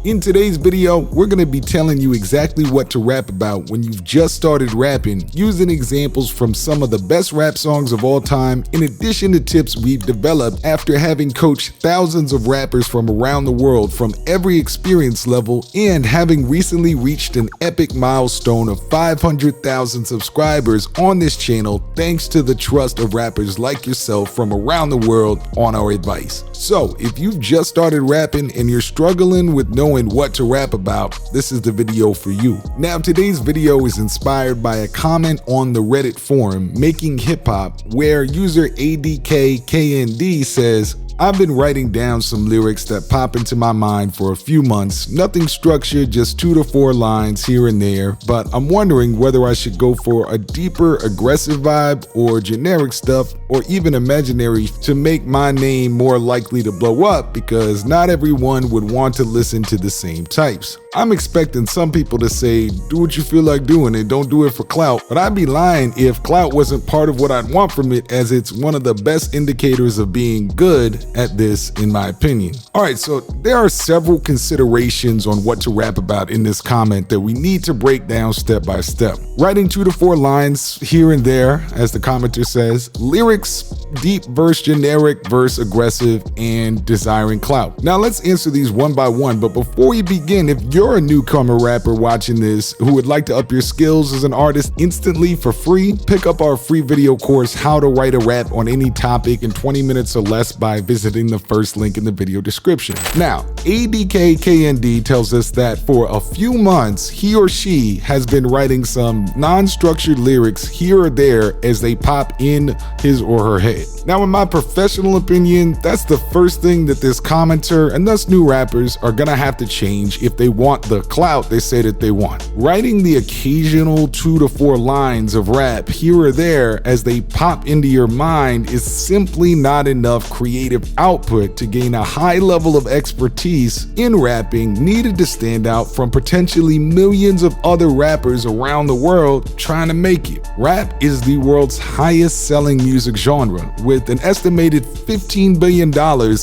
In today's video, we're going to be telling you exactly what to rap about when you've just started rapping, using examples from some of the best rap songs of all time, in addition to tips we've developed after having coached thousands of rappers from around the world from every experience level and having recently reached an epic milestone of 500,000 subscribers on this channel thanks to the trust of rappers like yourself from around the world on our advice. So, if you've just started rapping and you're struggling with knowing what to rap about, this is the video for you. Now, today's video is inspired by a comment on the Reddit forum Making Hip Hop, where user ADK-KND says, "I've been writing down some lyrics that pop into my mind for a few months, nothing structured, just 2 to 4 lines here and there, but I'm wondering whether I should go for a deeper, aggressive vibe or generic stuff or even imaginary to make my name more likely to blow up because not everyone would want to listen to the same types. I'm expecting some people to say, do what you feel like doing and don't do it for clout, but I'd be lying if clout wasn't part of what I'd want from it, as it's one of the best indicators of being good at this, in my opinion." Alright, so there are several considerations on what to rap about in this comment that we need to break down step by step. Writing 2 to 4 lines here and there, as the commenter says, lyrics, deep verse, generic verse, aggressive, and desiring clout. Now let's answer these one by one, but before we begin, if you're a newcomer rapper watching this who would like to up your skills as an artist instantly for free, pick up our free video course, How to Write a Rap on Any Topic in 20 minutes or less, by visiting the first link in the video description. Now, ADK-KND tells us that for a few months, he or she has been writing some non-structured lyrics here or there as they pop in his or her head. Now, in my professional opinion, that's the first thing that this commenter and thus new rappers are gonna have to change if they want the clout they say that they want. Writing the occasional 2 to 4 lines of rap here or there as they pop into your mind is simply not enough creative output to gain a high level of expertise in rapping needed to stand out from potentially millions of other rappers around the world trying to make it. Rap is the world's highest selling music genre, with an estimated $15 billion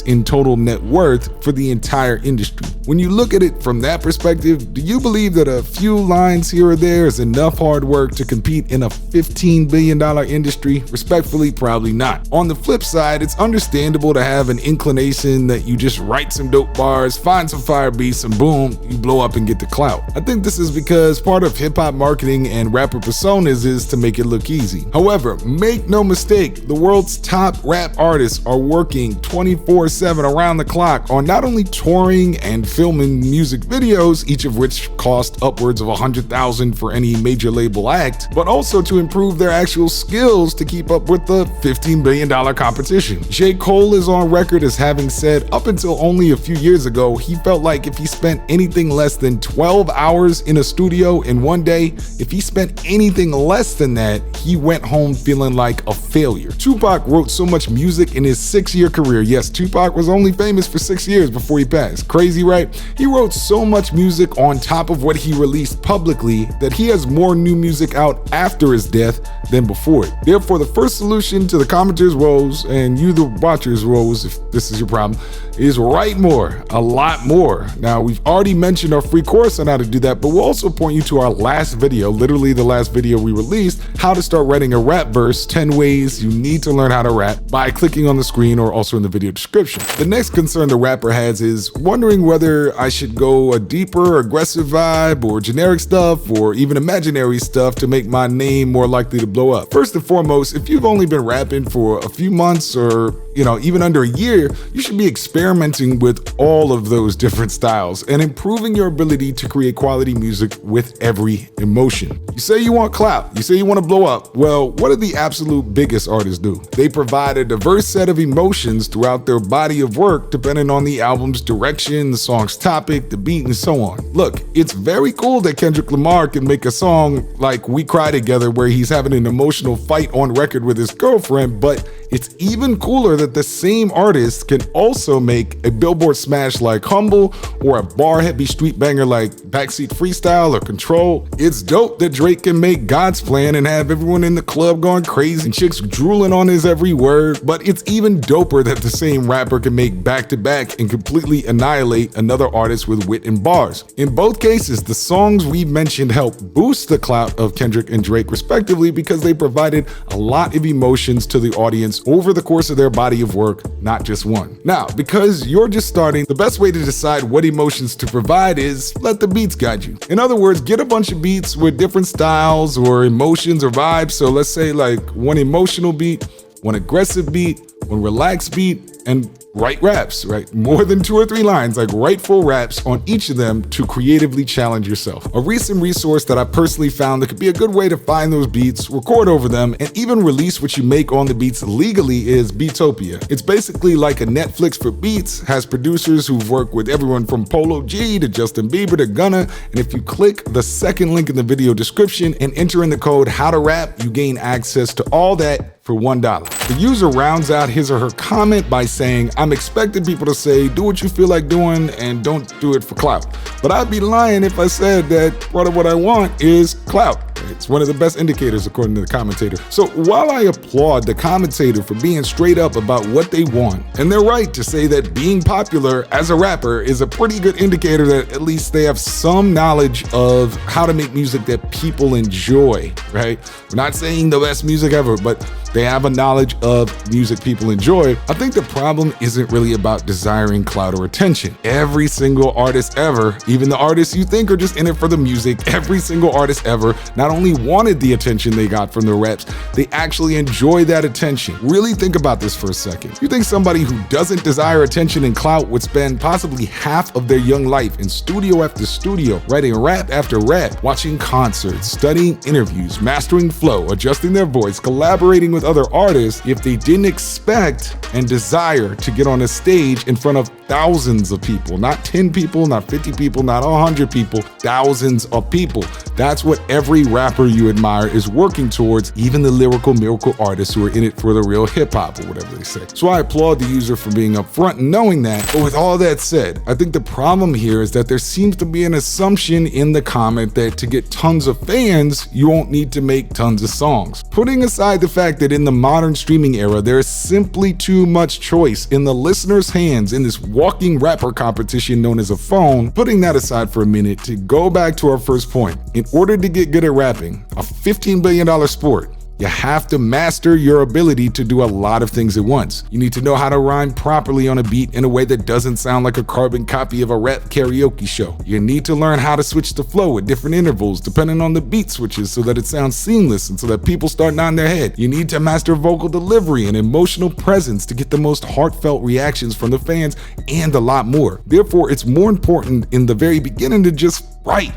in total net worth for the entire industry. When you look at it from that perspective, do you believe that a few lines here or there is enough hard work to compete in a $15 billion industry? Respectfully, probably not. On the flip side, it's understandable to have an inclination that you just write some dope bars, find some fire beats, and boom, you blow up and get the clout. I think this is because part of hip-hop marketing and rapper personas is to make it look easy. However, make no mistake, the world's top rap artists are working 24/7 around the clock on not only touring and filming music videos, each of which cost upwards of $100,000 for any major label act, but also to improve their actual skills to keep up with the $15 billion competition. J. Cole is on record as having said up until only a few years ago, he felt like if he spent anything less than 12 hours in a studio in one day, if he spent anything less than that, he went home feeling like a failure. Tupac wrote so much music in his 6-year career. Yes, Tupac was only famous for 6 years before he passed. Crazy, right? He wrote so much music on top of what he released publicly that he has more new music out after his death than before it. Therefore, the first solution to the commenter's woes, and you the watcher's woes, if this is your problem, is write more, a lot more. Now, we've already mentioned our free course on how to do that, but we'll also point you to our last video, literally the last video we released, how to start writing a rap verse, 10 ways you need to learn how to rap, by clicking on the screen or also in the video description. The next concern the rapper has is wondering whether I should go a deeper, aggressive vibe or generic stuff or even imaginary stuff to make my name more likely to blow up. First and foremost, if you've only been rapping for a few months or even under a year, you should be experimenting with all of those different styles and improving your ability to create quality music with every emotion. You say you want clout, you say you want to blow up. Well, what do the absolute biggest artists do? They provide a diverse set of emotions throughout their body of work depending on the album's direction, the song's topic, the beat, and so on. Look, it's very cool that Kendrick Lamar can make a song like We Cry Together where he's having an emotional fight on record with his girlfriend, but it's even cooler that the same artist can also make a Billboard smash like Humble, or a bar-heavy street banger like Backseat Freestyle or Control. It's dope that Drake can make God's Plan and have everyone in the club going crazy and chicks drooling on his every word, but it's even doper that the same rapper can make back-to-back and completely annihilate another artist with wit and bars. In both cases, the songs we mentioned help boost the clout of Kendrick and Drake respectively because they provided a lot of emotions to the audience over the course of their body of work, not just one. Now, because you're just starting, the best way to decide what emotions to provide is let the beats guide you. In other words, get a bunch of beats with different styles or emotions or vibes. So let's say like one emotional beat, one aggressive beat, one relaxed beat, and write raps, right? More than 2 or 3 lines, like write full raps on each of them to creatively challenge yourself. A recent resource that I personally found that could be a good way to find those beats, record over them, and even release what you make on the beats legally is Beatopia. It's basically like a Netflix for beats, has producers who've worked with everyone from Polo G to Justin Bieber to Gunna, and if you click the second link in the video description and enter in the code HowToRap, you gain access to all that for $1. The user rounds out his or her comment by saying, I'm expecting people to say, do what you feel like doing and don't do it for clout. But I'd be lying if I said that part of what I want is clout. It's one of the best indicators according to the commentator. So while I applaud the commentator for being straight up about what they want, and they're right to say that being popular as a rapper is a pretty good indicator that at least they have some knowledge of how to make music that people enjoy, right? We're not saying the best music ever, but they have a knowledge of music people enjoy. I think the problem isn't really about desiring clout or attention. Every single artist ever, even the artists you think are just in it for the music, every single artist ever not only wanted the attention they got from their raps, they actually enjoy that attention. Really think about this for a second. You think somebody who doesn't desire attention and clout would spend possibly half of their young life in studio after studio, writing rap after rap, watching concerts, studying interviews, mastering flow, adjusting their voice, collaborating with other artists if they didn't expect and desire to get on a stage in front of thousands of people, not 10 people, not 50 people, not 100 people, thousands of people. That's what every rapper you admire is working towards, even the lyrical miracle artists who are in it for the real hip hop or whatever they say. So I applaud the user for being upfront and knowing that. But with all that said, I think the problem here is that there seems to be an assumption in the comment that to get tons of fans, you won't need to make tons of songs. Putting aside the fact that in the modern streaming era, there is simply too much choice in the listener's hands in this walking rapper competition known as a phone, putting that aside for a minute to go back to our first point. In order to get good at rapping, a $15 billion sport, you have to master your ability to do a lot of things at once. You need to know how to rhyme properly on a beat in a way that doesn't sound like a carbon copy of a rap karaoke show. You need to learn how to switch the flow at different intervals depending on the beat switches so that it sounds seamless and so that people start nodding their head. You need to master vocal delivery and emotional presence to get the most heartfelt reactions from the fans and a lot more. Therefore, it's more important in the very beginning to just write,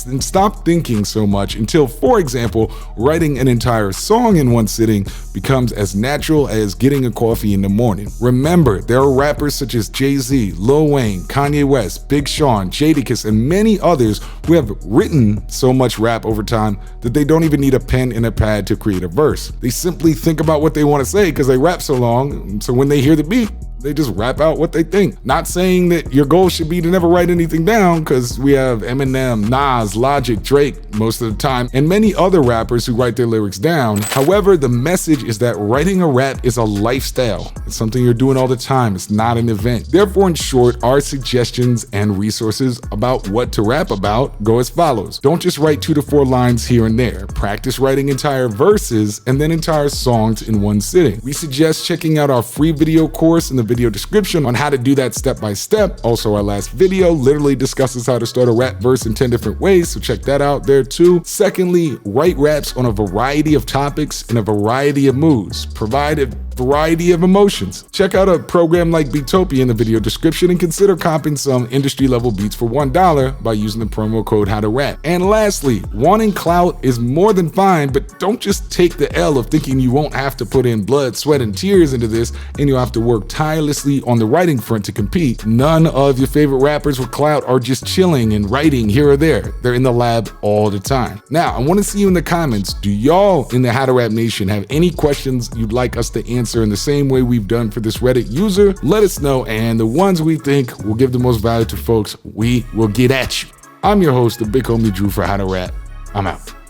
and stop thinking so much until, for example, writing an entire song in one sitting becomes as natural as getting a coffee in the morning. Remember, there are rappers such as Jay-Z, Lil Wayne, Kanye West, Big Sean, Jadakiss, and many others who have written so much rap over time that they don't even need a pen and a pad to create a verse. They simply think about what they want to say because they rap so long, so when they hear the beat, they just rap out what they think. Not saying that your goal should be to never write anything down, because we have Eminem, Nas, Logic, Drake most of the time, and many other rappers who write their lyrics down. However, the message is that writing a rap is a lifestyle. It's something you're doing all the time. It's not an event. Therefore, in short, our suggestions and resources about what to rap about go as follows. Don't just write 2 to 4 lines here and there. Practice writing entire verses and then entire songs in one sitting. We suggest checking out our free video course in the video description on how to do that step by step. Also, our last video literally discusses how to start a rap verse in 10 different ways, so check that out there too. Secondly, write raps on a variety of topics in a variety of moods. Provide a variety of emotions. Check out a program like Beatopia in the video description and consider comping some industry level beats for $1 by using the promo code HowToRap. And lastly, wanting clout is more than fine, but don't just take the L of thinking you won't have to put in blood, sweat, and tears into this and you'll have to work tirelessly on the writing front to compete. None of your favorite rappers with clout are just chilling and writing here or there. They're in the lab all the time. Now, I want to see you in the comments. Do y'all in the HowToRap Nation have any questions you'd like us to answer answer in the same way we've done for this Reddit user, let us know, and the ones we think will give the most value to folks, we will get at you. I'm your host, the big homie Drew for How to Rap. I'm out.